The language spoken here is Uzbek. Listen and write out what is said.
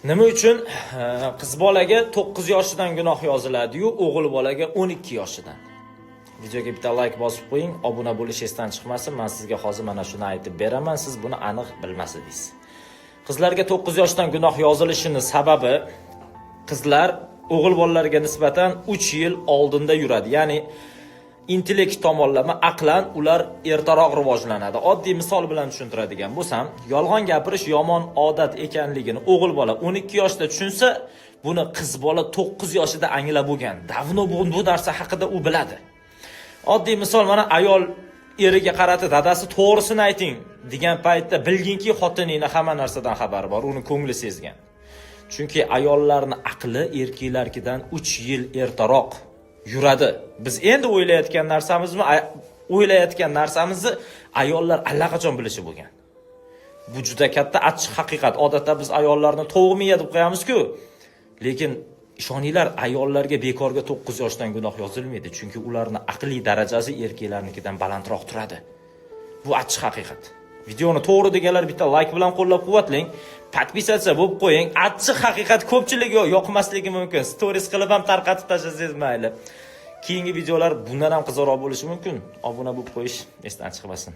Nima uchun qiz bolaga 9 yoshidan gunoh yoziladi-yu, o'g'il bolaga 12 yoshidan? Videoga bitta like bosib qo'ying, obuna bo'lish esdan chiqmasin. Men sizga hozir mana shuni aytib beraman, siz buni aniq bilmasangiz. Qizlarga 9 yoshdan gunoh yozilishining sababi qizlar o'g'il bolalarga nisbatan 3 yil oldinda yuradi. Ya'ni intellekt tomonlama aqlan ular ertaroq rivojlanadi. Oddiy misol bilan tushuntiradigan bo'lsam, yolg'on gapirish yomon odat ekanligini o'g'il bola 12 yoshda tushunsa, buni qiz bola 9 yoshida anglab bo'lgan. Davno bu narsa haqida u biladi. Oddiy misol, mana ayol eriga qarati dadasi to'g'risini ayting degan paytda bilginki xotiningning hamma narsadan xabari bor, uni ko'ngli sezgan. Chunki ayollarning aqli erkaklardan 3 yil ertaroq yuradi. Biz endi o'ylayotgan narsamizni ayollar allaqachon bilishi bo'lgan. Bu juda katta achchiq haqiqat. Odatda biz ayollarni to'g'miya deb qo'yamiz-ku. Lekin ishoninglar, ayollarga bekorga 9 yoshdan gunoh yozilmaydi, chunki ularning aqliy darajasi erkaklarnikidan balandroq turadi. Bu achchiq haqiqat. Videoni to'g'ri deganlar bitta like bilan qo'llab-quvvatlang, podpisatsiya bo'lib qo'ying. Achchiq haqiqat ko'pchiligiga yoqmasligi mumkin. Stories qilib ham tarqatib tashlasangiz mayli. Keyingi videolar bundan ham qiziqroq bo'lishi mumkin. Obuna bo'lib qo'yish esdan chiqmasin.